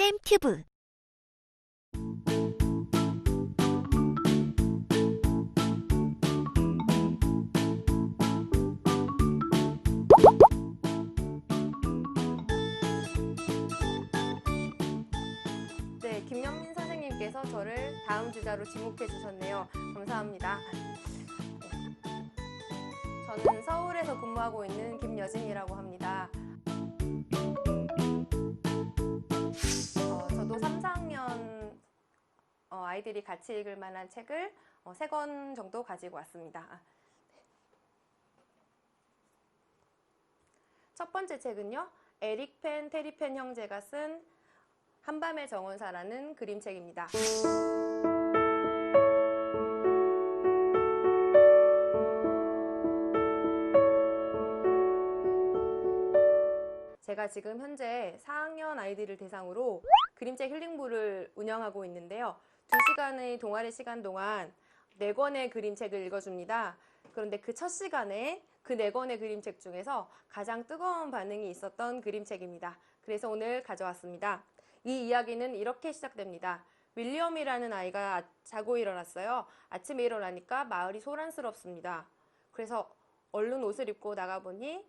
쌤튜브. 네, 김영민 선생님께서 저를 다음 주자로 지목해 주셨네요. 감사합니다. 저는 서울에서 근무하고 있는 김여진이라고 합니다. 저도 3, 4학년 아이들이 같이 읽을 만한 책을 3권 정도 가지고 왔습니다. 첫 번째 책은요, 에릭 펜, 테리 펜 형제가 쓴 한밤의 정원사라는 그림책입니다. 제가 지금 현재 4학년 아이들을 대상으로 그림책 힐링부를 운영하고 있는데요. 2시간의 동아리 시간 동안 4권의 그림책을 읽어줍니다. 그런데 그 첫 시간에 그 4권의 그림책 중에서 가장 뜨거운 반응이 있었던 그림책입니다. 그래서 오늘 가져왔습니다. 이 이야기는 이렇게 시작됩니다. 윌리엄이라는 아이가 자고 일어났어요. 아침에 일어나니까 마을이 소란스럽습니다. 그래서 얼른 옷을 입고 나가보니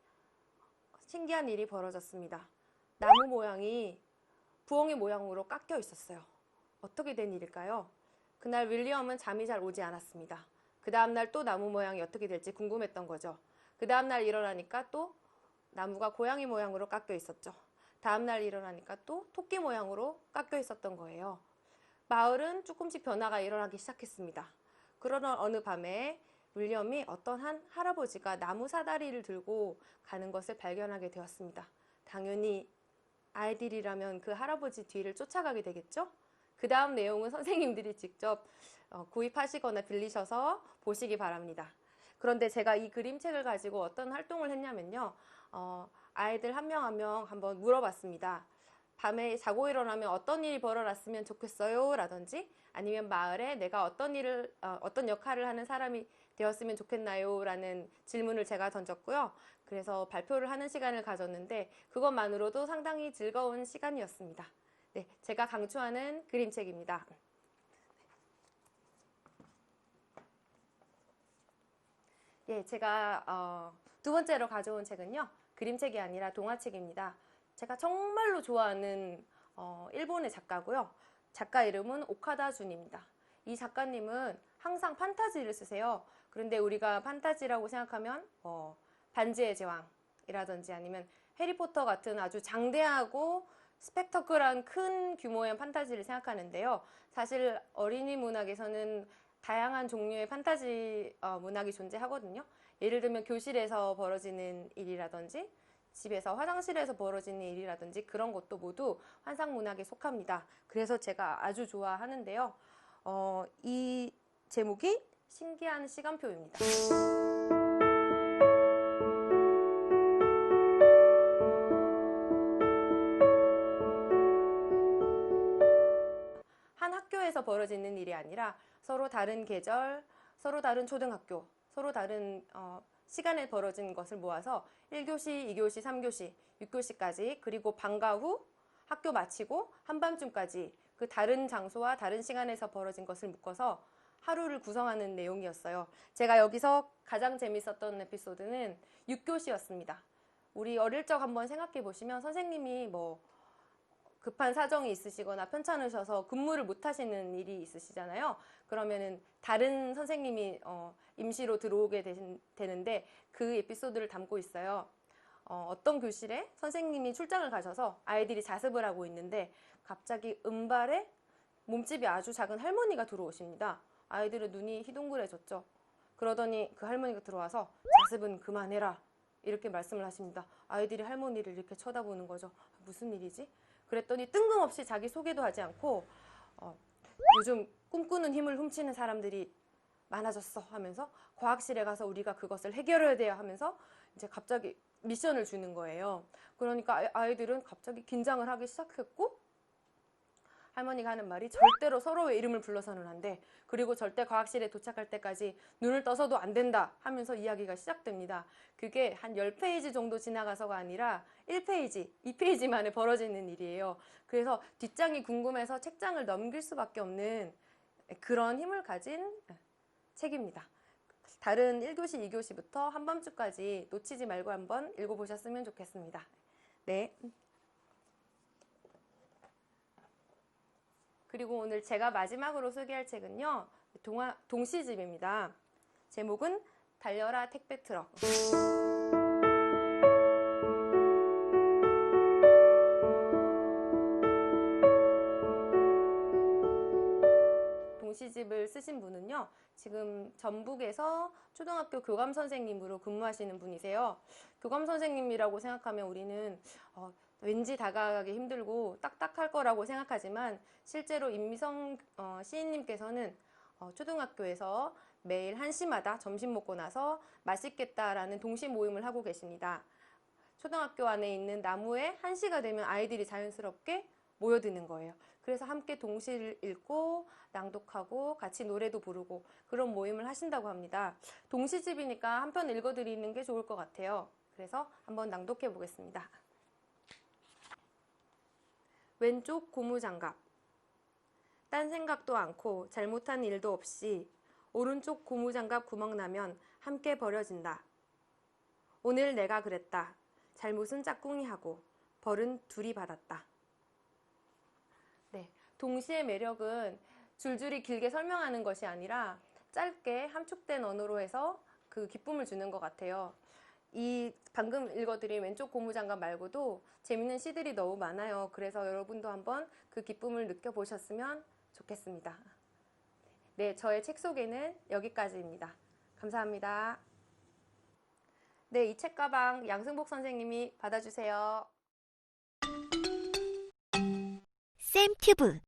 신기한 일이 벌어졌습니다. 나무 모양이 부엉이 모양으로 깎여 있었어요. 어떻게 된 일일까요? 그날 윌리엄은 잠이 잘 오지 않았습니다. 그 다음날 또 나무 모양이 어떻게 될지 궁금했던 거죠. 그 다음날 일어나니까 또 나무가 고양이 모양으로 깎여 있었죠. 다음날 일어나니까 또 토끼 모양으로 깎여 있었던 거예요. 마을은 조금씩 변화가 일어나기 시작했습니다. 그러던 어느 밤에 윌리엄이 어떤 한 할아버지가 나무 사다리를 들고 가는 것을 발견하게 되었습니다. 당연히 아이들이라면 그 할아버지 뒤를 쫓아가게 되겠죠? 그 다음 내용은 선생님들이 직접 구입하시거나 빌리셔서 보시기 바랍니다. 그런데 제가 이 그림책을 가지고 어떤 활동을 했냐면요. 아이들 한 명 한 명 한번 물어봤습니다. 밤에 자고 일어나면 어떤 일이 벌어졌으면 좋겠어요? 라든지 아니면 마을에 내가 어떤 역할을 하는 사람이 되었으면 좋겠나요? 라는 질문을 제가 던졌고요. 그래서 발표를 하는 시간을 가졌는데 그것만으로도 상당히 즐거운 시간이었습니다. 네, 제가 강추하는 그림책입니다. 예, 제가 두 번째로 가져온 책은요. 그림책이 아니라 동화책입니다. 제가 정말로 좋아하는 일본의 작가고요. 작가 이름은 오카다 준입니다. 이 작가님은 항상 판타지를 쓰세요. 그런데 우리가 판타지라고 생각하면 반지의 제왕이라든지 아니면 해리포터 같은 아주 장대하고 스펙터클한 큰 규모의 판타지를 생각하는데요. 사실 어린이 문학에서는 다양한 종류의 판타지 문학이 존재하거든요. 예를 들면 교실에서 벌어지는 일이라든지 집에서 화장실에서 벌어지는 일이라든지 그런 것도 모두 환상문학에 속합니다. 그래서 제가 아주 좋아하는데요. 이 제목이 신기한 시간표입니다. 한 학교에서 벌어지는 일이 아니라 서로 다른 계절, 서로 다른 초등학교, 서로 다른 시간에 벌어진 것을 모아서 1교시, 2교시, 3교시, 6교시까지 그리고 방과 후 학교 마치고 한밤중까지 그 다른 장소와 다른 시간에서 벌어진 것을 묶어서 하루를 구성하는 내용이었어요. 제가 여기서 가장 재밌었던 에피소드는 6교시였습니다. 우리 어릴 적 한번 생각해 보시면 선생님이 급한 사정이 있으시거나 편찮으셔서 근무를 못 하시는 일이 있으시잖아요. 그러면은 다른 선생님이 임시로 들어오게 되는데 그 에피소드를 담고 있어요. 어떤 교실에 선생님이 출장을 가셔서 아이들이 자습을 하고 있는데 갑자기 은발에 몸집이 아주 작은 할머니가 들어오십니다. 아이들은 눈이 희둥그레졌죠. 그러더니 그 할머니가 들어와서 자습은 그만해라 이렇게 말씀을 하십니다. 아이들이 할머니를 이렇게 쳐다보는 거죠. 무슨 일이지? 그랬더니 뜬금없이 자기 소개도 하지 않고 요즘 꿈꾸는 힘을 훔치는 사람들이 많아졌어 하면서 과학실에 가서 우리가 그것을 해결해야 돼요 하면서 이제 갑자기 미션을 주는 거예요. 그러니까 아이들은 갑자기 긴장을 하기 시작했고 할머니가 하는 말이 절대로 서로의 이름을 불러서는 안 돼. 그리고 절대 과학실에 도착할 때까지 눈을 떠서도 안 된다 하면서 이야기가 시작됩니다. 그게 한 10페이지 정도 지나가서가 아니라 1페이지, 2페이지 만에 벌어지는 일이에요. 그래서 뒷장이 궁금해서 책장을 넘길 수밖에 없는 그런 힘을 가진 책입니다. 다른 1교시, 2교시부터 한밤주까지 놓치지 말고 한번 읽어보셨으면 좋겠습니다. 네. 그리고 오늘 제가 마지막으로 소개할 책은요, 동시집입니다. 제목은 달려라 택배 트럭. 동시집을 쓰신 분은요, 지금 전북에서 초등학교 교감 선생님으로 근무하시는 분이세요. 교감 선생님이라고 생각하면 우리는 왠지 다가가기 힘들고 딱딱할 거라고 생각하지만 실제로 임미성 시인님께서는 초등학교에서 매일 1시마다 점심 먹고 나서 맛있겠다라는 동시 모임을 하고 계십니다. 초등학교 안에 있는 나무에 1시가 되면 아이들이 자연스럽게 모여드는 거예요. 그래서 함께 동시를 읽고 낭독하고 같이 노래도 부르고 그런 모임을 하신다고 합니다. 동시집이니까 한 편 읽어드리는 게 좋을 것 같아요. 그래서 한번 낭독해 보겠습니다. 왼쪽 고무장갑. 딴 생각도 않고 잘못한 일도 없이 오른쪽 고무장갑 구멍 나면 함께 버려진다. 오늘 내가 그랬다. 잘못은 짝꿍이 하고 벌은 둘이 받았다. 네, 동시의 매력은 줄줄이 길게 설명하는 것이 아니라 짧게 함축된 언어로 해서 그 기쁨을 주는 것 같아요. 이 방금 읽어드린 왼쪽 고무장갑 말고도 재밌는 시들이 너무 많아요. 그래서 여러분도 한번 그 기쁨을 느껴보셨으면 좋겠습니다. 네, 저의 책 소개는 여기까지입니다. 감사합니다. 네, 이 책가방 양승복 선생님이 받아주세요. 쌤튜브